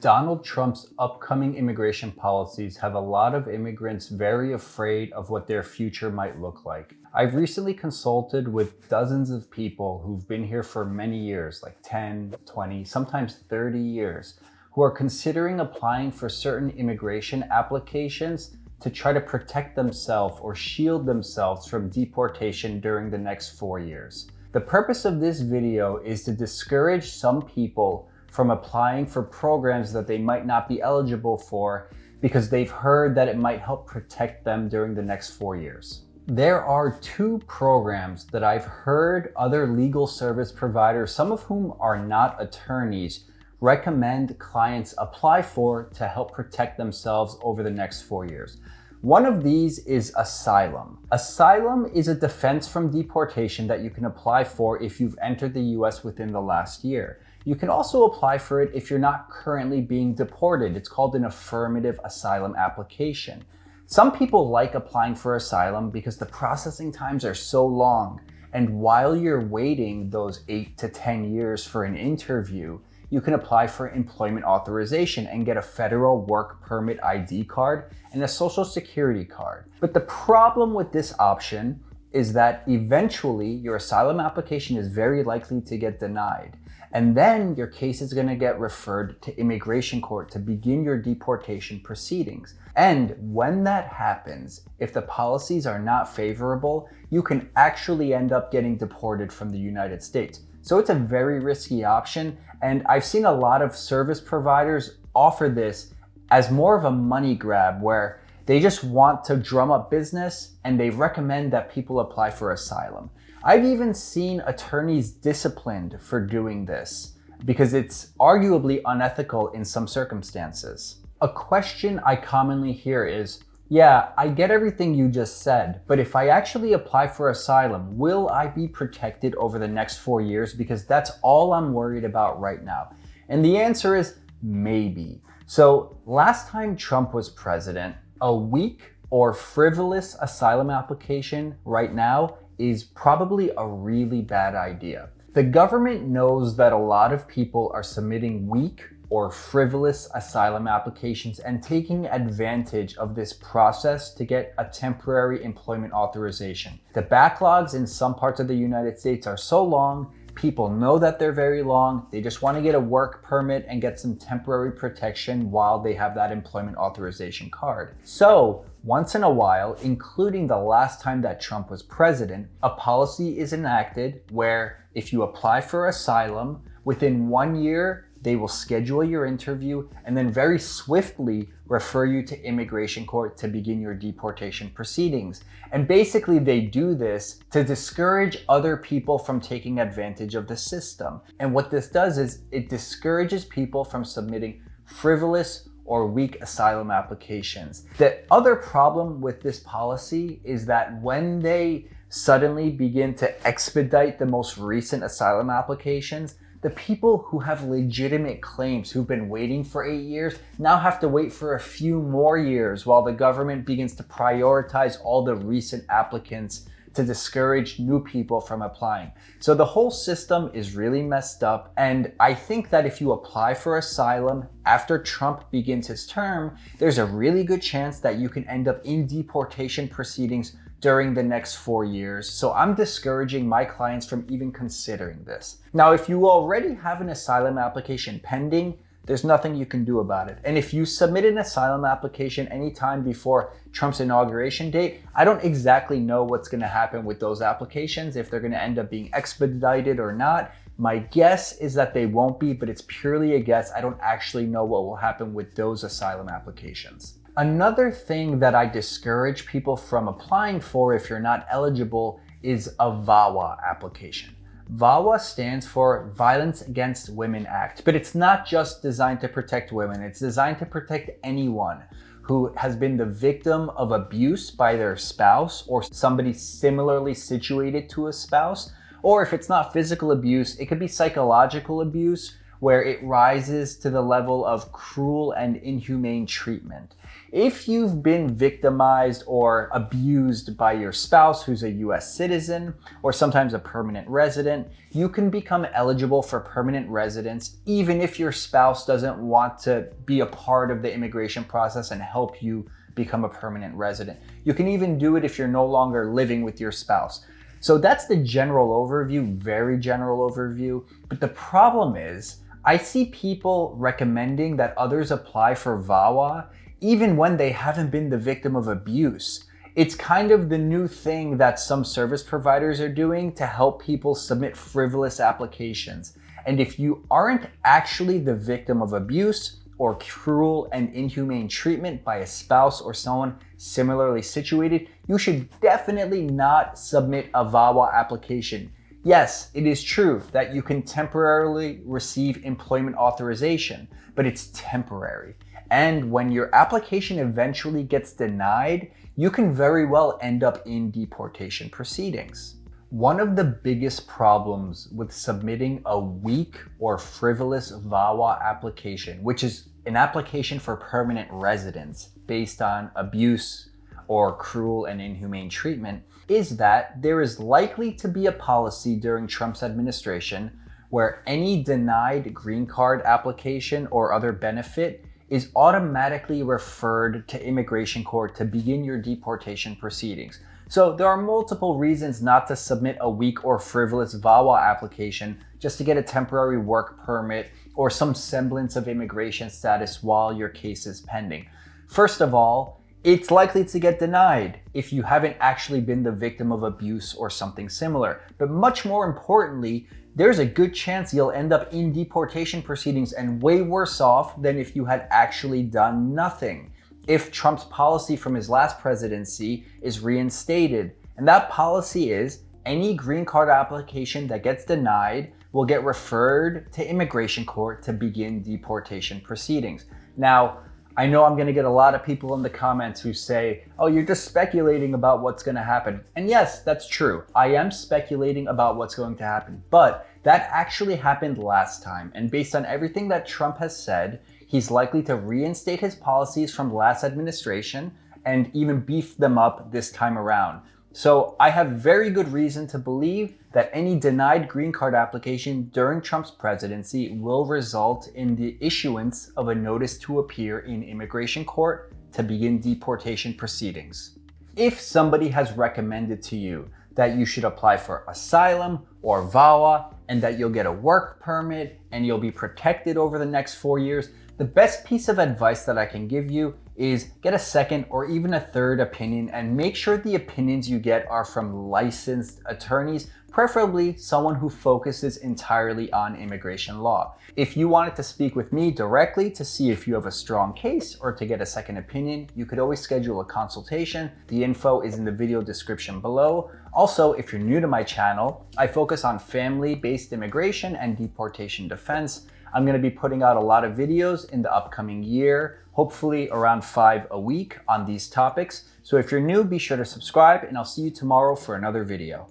Donald Trump's upcoming immigration policies have a lot of immigrants very afraid of what their future might look like. I've recently consulted with dozens of people who've been here for many years, like 10, 20, sometimes 30 years, who are considering applying for certain immigration applications to try to protect themselves or shield themselves from deportation during the next 4 years. The purpose of this video is to discourage some people from applying for programs that they might not be eligible for because they've heard that it might help protect them during the next 4 years. There are two programs that I've heard other legal service providers, some of whom are not attorneys, recommend clients apply for to help protect themselves over the next 4 years. One of these is Asylum. Asylum is a defense from deportation that you can apply for if you've entered the US within the last year. You can also apply for it if you're not currently being deported. It's called an affirmative asylum application. Some people like applying for asylum because the processing times are so long. And while you're waiting those 8 to 10 years for an interview, you can apply for employment authorization and get a federal work permit ID card and a social security card. But the problem with this option is that eventually your asylum application is very likely to get denied. And then your case is going to get referred to immigration court to begin your deportation proceedings. And when that happens, if the policies are not favorable, you can actually end up getting deported from the United States. So it's a very risky option. And I've seen a lot of service providers offer this as more of a money grab where they just want to drum up business and they recommend that people apply for asylum. I've even seen attorneys disciplined for doing this because it's arguably unethical in some circumstances. A question I commonly hear is, yeah, I get everything you just said, but if I actually apply for asylum, will I be protected over the next 4 years? Because that's all I'm worried about right now. And the answer is maybe. So last time Trump was president, a weak or frivolous asylum application right now is probably a really bad idea. The government knows that a lot of people are submitting weak or frivolous asylum applications and taking advantage of this process to get a temporary employment authorization. The backlogs in some parts of the United States are so long, people know that they're very long, they just want to get a work permit and get some temporary protection while they have that employment authorization card. So once in a while, including the last time that Trump was president, a policy is enacted where if you apply for asylum, within 1 year, they will schedule your interview and then very swiftly refer you to immigration court to begin your deportation proceedings. And basically they do this to discourage other people from taking advantage of the system. And what this does is it discourages people from submitting frivolous or weak asylum applications. The other problem with this policy is that when they suddenly begin to expedite the most recent asylum applications, the people who have legitimate claims who've been waiting for 8 years now have to wait for a few more years while the government begins to prioritize all the recent applicants to discourage new people from applying. So the whole system is really messed up. And I think that if you apply for asylum after Trump begins his term, there's a really good chance that you can end up in deportation proceedings during the next 4 years. So I'm discouraging my clients from even considering this. Now, if you already have an asylum application pending, there's nothing you can do about it. And if you submit an asylum application anytime before Trump's inauguration date, I don't exactly know what's going to happen with those applications, if they're going to end up being expedited or not. My guess is that they won't be, but it's purely a guess. I don't actually know what will happen with those asylum applications. Another thing that I discourage people from applying for if you're not eligible is a VAWA application. VAWA stands for Violence Against Women Act, but it's not just designed to protect women. It's designed to protect anyone who has been the victim of abuse by their spouse or somebody similarly situated to a spouse. Or if it's not physical abuse, it could be psychological abuse where it rises to the level of cruel and inhumane treatment. If you've been victimized or abused by your spouse who's a US citizen or sometimes a permanent resident, you can become eligible for permanent residence even if your spouse doesn't want to be a part of the immigration process and help you become a permanent resident. You can even do it if you're no longer living with your spouse. So that's the general overview, very general overview. But the problem is, I see people recommending that others apply for VAWA even when they haven't been the victim of abuse. It's kind of the new thing that some service providers are doing to help people submit frivolous applications. And if you aren't actually the victim of abuse or cruel and inhumane treatment by a spouse or someone similarly situated, you should definitely not submit a VAWA application. Yes, it is true that you can temporarily receive employment authorization, but it's temporary. And when your application eventually gets denied, you can very well end up in deportation proceedings. One of the biggest problems with submitting a weak or frivolous VAWA application, which is an application for permanent residence based on abuse or cruel and inhumane treatment, is that there is likely to be a policy during Trump's administration where any denied green card application or other benefit is automatically referred to immigration court to begin your deportation proceedings. So there are multiple reasons not to submit a weak or frivolous VAWA application just to get a temporary work permit or some semblance of immigration status while your case is pending. First of all, it's likely to get denied if you haven't actually been the victim of abuse or something similar. But much more importantly, there's a good chance you'll end up in deportation proceedings and way worse off than if you had actually done nothing. If Trump's policy from his last presidency is reinstated, and that policy is any green card application that gets denied will get referred to immigration court to begin deportation proceedings. Now, I know I'm gonna get a lot of people in the comments who say, oh, you're just speculating about what's gonna happen. And yes, that's true. I am speculating about what's going to happen, but that actually happened last time. And based on everything that Trump has said, he's likely to reinstate his policies from the last administration and even beef them up this time around. So I have very good reason to believe that any denied green card application during Trump's presidency will result in the issuance of a notice to appear in immigration court to begin deportation proceedings. If somebody has recommended to you that you should apply for asylum or VAWA and that you'll get a work permit and you'll be protected over the next 4 years, the best piece of advice that I can give you is get a second or even a third opinion and make sure the opinions you get are from licensed attorneys, preferably someone who focuses entirely on immigration law. If you wanted to speak with me directly to see if you have a strong case or to get a second opinion, you could always schedule a consultation. The info is in the video description below. Also, if you're new to my channel, I focus on family-based immigration and deportation defense. I'm going to be putting out a lot of videos in the upcoming year, hopefully around 5 a week on these topics. So if you're new, be sure to subscribe and I'll see you tomorrow for another video.